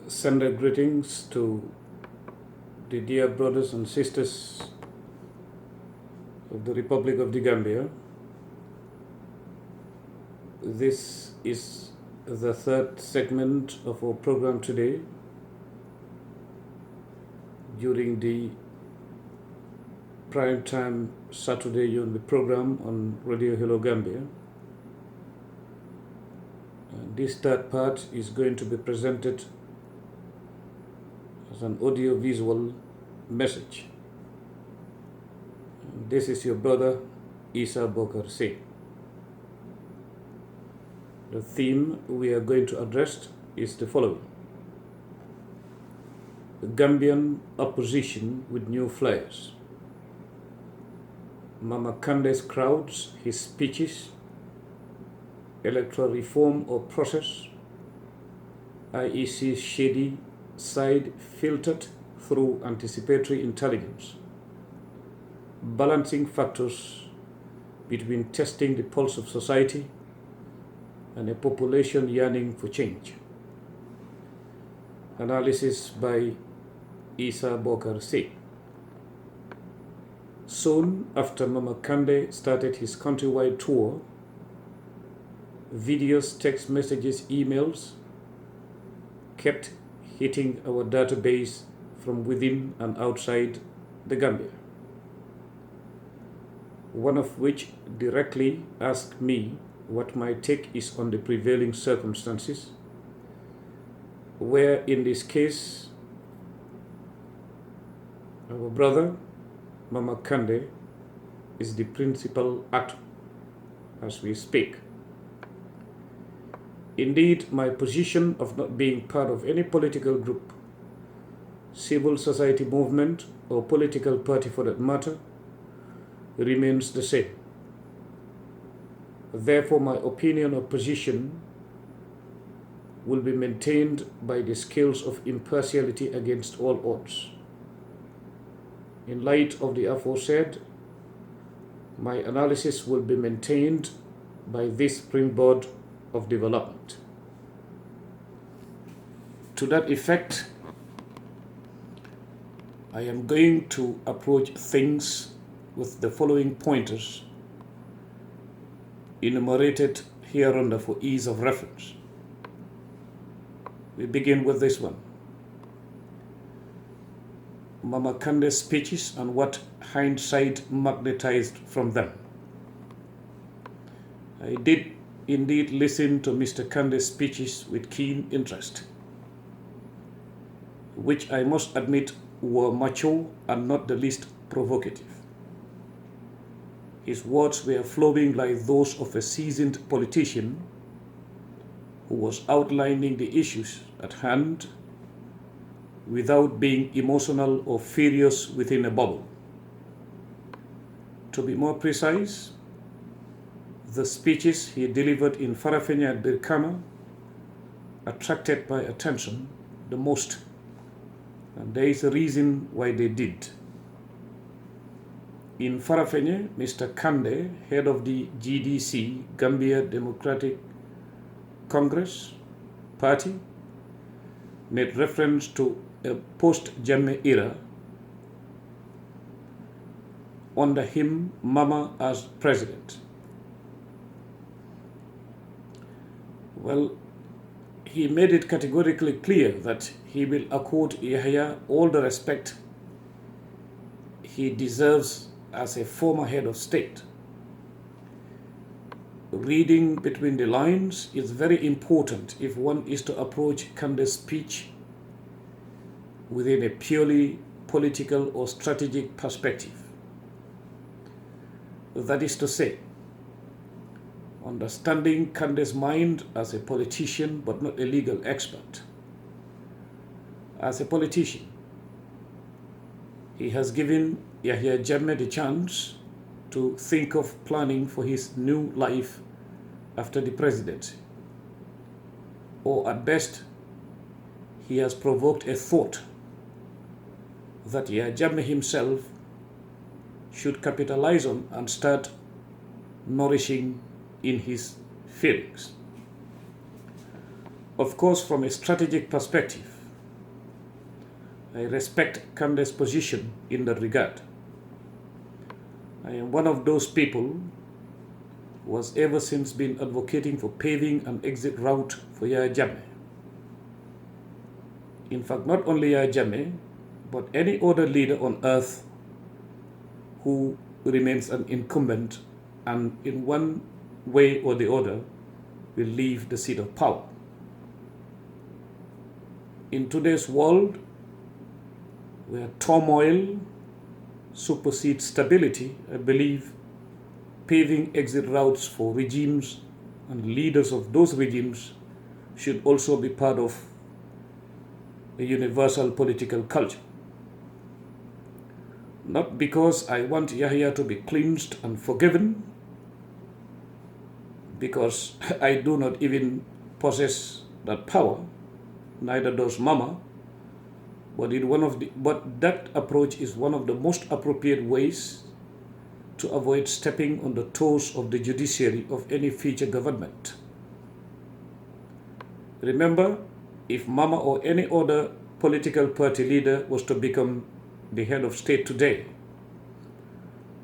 Send our greetings to the dear brothers and sisters of the Republic of the Gambia. This is the third segment of our program today during the prime time Saturday Unity program on Radio Hello Gambia. This third part is going to be presented as an audio-visual message. This is your brother Essa Bokarr saying. The theme we are going to address is the following: the Gambian opposition with new flares. Mama Kandeh'S crowds, his speeches, electoral reform or process, IEC's shady side filtered through anticipatory intelligence, balancing factors between testing the pulse of society and a population yearning for change. Analysis by Essa Bokarr say. Soon after Mama Kandeh started his countrywide tour, videos, text messages, emails kept hitting our database from within and outside the Gambia. One of which directly asked me what my take is on the prevailing circumstances, where in this case our brother Mama Kandeh is the principal actor as we speak. Indeed, my position of not being part of any political group, civil society movement, or political party for that matter remains the same. Therefore, my opinion or position will be maintained by the scales of impartiality against all odds. In light of the aforesaid, my analysis will be maintained by this springboard of development. To that effect, I am going to approach things with the following pointers enumerated hereunder for ease of reference. We begin with this one: Mama Kandeh's speeches and what hindsight magnetized from them. I did indeed listen to Mr. Kandeh's speeches with keen interest, which I must admit were mature and not the least provocative. His words were flowing like those of a seasoned politician who was outlining the issues at hand without being emotional or furious within a bubble. To be more precise, the speeches he delivered in Farafenni and Birkama attracted my attention the most, and there is a reason why they did. In Farafenni, Mr. Kandeh, head of the GDC, Gambia Democratic Congress Party, made reference to a post-Jammeh era under him, Mama as president. Well, he made it categorically clear that he will accord Yahya all the respect he deserves as a former head of state. Reading between the lines is very important if one is to approach Kandeh'S speech within a purely political or strategic perspective. That is to say, understanding Kandeh'S mind as a politician but not a legal expert. As a politician, he has given Yahya Jammeh the chance to think of planning for his new life after the presidency. Or at best, he has provoked a thought that Yahya Jammeh himself should capitalize on and start nourishing in his feelings. Of course, from a strategic perspective, I respect Kandeh'S position in that regard. I am one of those people who has ever since been advocating for paving an exit route for Yahya Jammeh. In fact, not only Yahya Jammeh, but any other leader on earth who remains an incumbent and in one way or the other will leave the seat of power. In today's world, where turmoil supersedes stability, I believe paving exit routes for regimes and leaders of those regimes should also be part of a universal political culture. Not because I want Yahya to be cleansed and forgiven, because I do not even possess that power, neither does Mama, but that approach is one of the most appropriate ways to avoid stepping on the toes of the judiciary of any future government. Remember, if Mama or any other political party leader was to become the head of state today,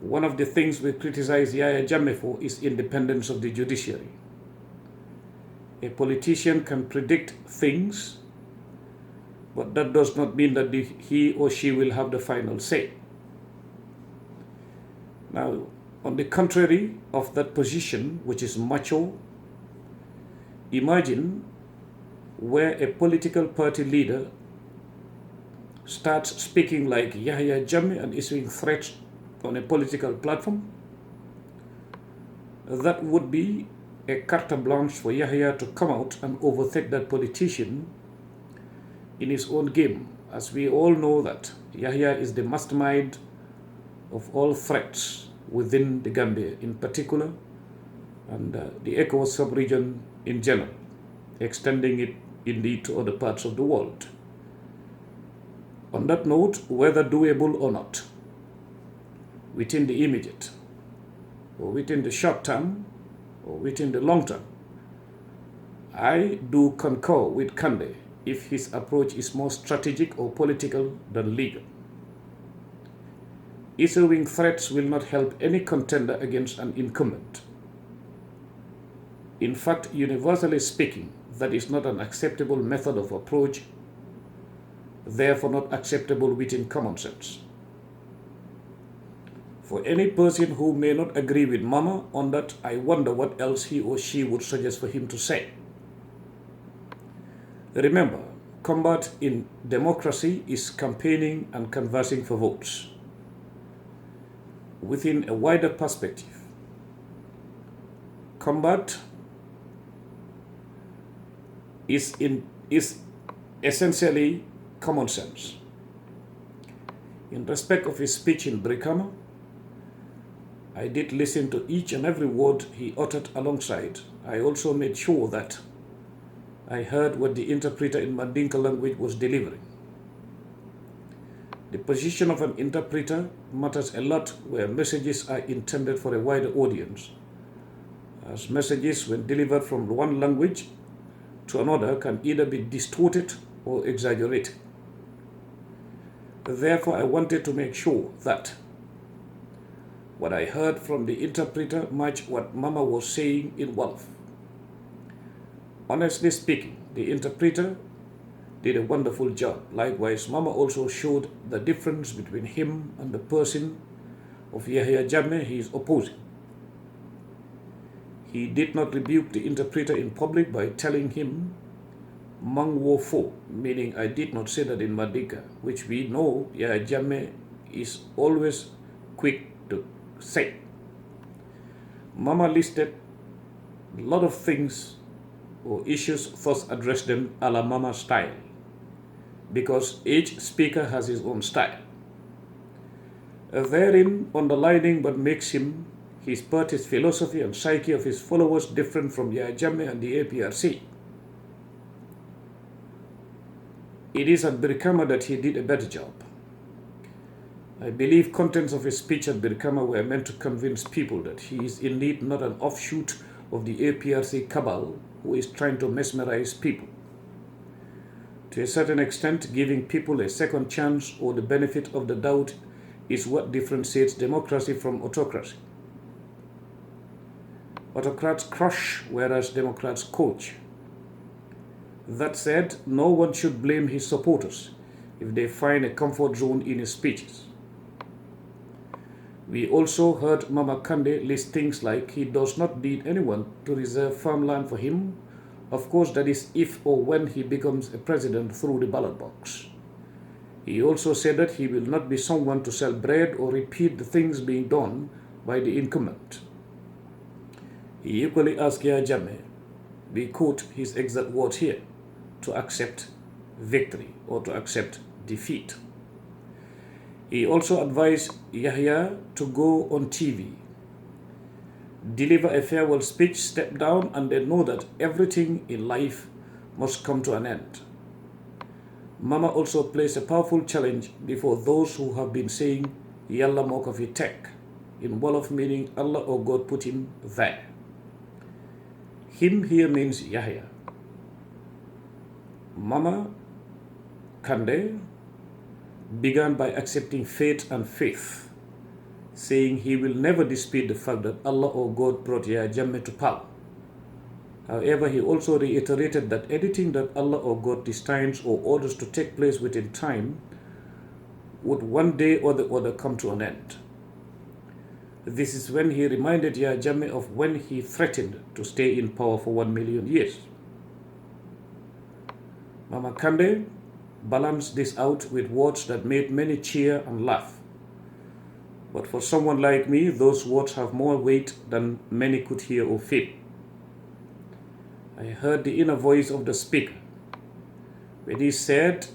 one of the things we criticize Yahya Jammeh for is independence of the judiciary. A politician can predict things, but that does not mean that he or she will have the final say. Now, on the contrary of that position, which is macho, imagine where a political party leader starts speaking like Yahya Jammeh and issuing threats on a political platform. That would be a carte blanche for Yahya to come out and overtake that politician in his own game, as we all know that Yahya is the mastermind of all threats within the Gambia in particular, and the ECOWAS sub-region in general, extending it indeed to other parts of the world. On that note, whether doable or not, within the immediate, or within the short term, or within the long term, I do concur with Kandeh if his approach is more strategic or political than legal. Issuing threats will not help any contender against an incumbent. In fact, universally speaking, that is not an acceptable method of approach, therefore not acceptable within common sense. For any person who may not agree with Mama on that, I wonder what else he or she would suggest for him to say. Remember, combat in democracy is campaigning and canvassing for votes. Within a wider perspective, combat is essentially common sense. In respect of his speech in Brikama, I did listen to each and every word he uttered alongside. I also made sure that I heard what the interpreter in Mandinka language was delivering. The position of an interpreter matters a lot where messages are intended for a wider audience, as messages, when delivered from one language to another, can either be distorted or exaggerated. Therefore, I wanted to make sure that what I heard from the interpreter matched what Mama was saying in Wolof. Honestly speaking, the interpreter did a wonderful job. Likewise, Mama also showed the difference between him and the person of Yahya Jammeh he is opposing. He did not rebuke the interpreter in public by telling him Mang Wo Fo, meaning I did not say that in Mandinka, which we know Yahya Jammeh is always quick to say. Mama listed a lot of things or issues, thus addressed them a la Mama style, because each speaker has his own style. Therein underlining what makes him, his party's philosophy and psyche of his followers different from Yahya Jammeh and the APRC. It is at Brikama that he did a better job. I believe contents of his speech at Brikama were meant to convince people that he is indeed not an offshoot of the APRC cabal who is trying to mesmerize people. To a certain extent, giving people a second chance or the benefit of the doubt is what differentiates democracy from autocracy. Autocrats crush, whereas Democrats coach. That said, no one should blame his supporters if they find a comfort zone in his speeches. We also heard Mama Kandeh list things like he does not need anyone to reserve farmland for him. Of course, that is if or when he becomes a president through the ballot box. He also said that he will not be someone to sell bread or repeat the things being done by the incumbent. He equally asked Yahya Jammeh, we quote his exact words here, to accept victory or to accept defeat. He also advised Yahya to go on TV, deliver a farewell speech, step down, and then know that everything in life must come to an end. Mama also placed a powerful challenge before those who have been saying Yalla Mokafi Tek, in Wolof meaning Allah or God put him there. Him here means Yahya. Mama Kandeh began by accepting fate and faith, saying he will never dispute the fact that Allah or God brought Yahya Jammeh to power. However, he also reiterated that anything that Allah or God destines or orders to take place within time would one day or the other come to an end. This is when he reminded Yahya Jammeh of when he threatened to stay in power for 1 million years. Mama Kandeh balanced this out with words that made many cheer and laugh. But for someone like me, those words have more weight than many could hear or feel. I heard the inner voice of the speaker when he said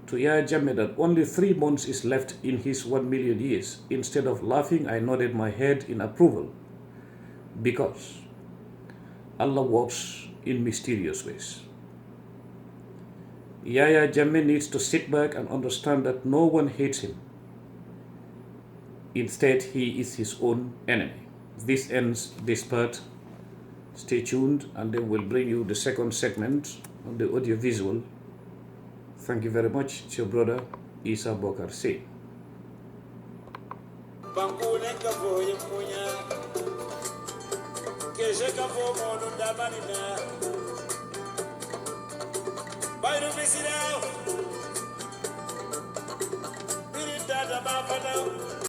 to Yahya Jammeh that only 3 months is left in his 1 million years. Instead of laughing, I nodded my head in approval, because Allah works in mysterious ways. Yahya Jammeh needs to sit back and understand that no one hates him. Instead, he is his own enemy. This ends this part. Stay tuned, and then we'll bring you the second segment of the audio-visual. Thank you very much. It's your brother, Essa Bokarr. Say.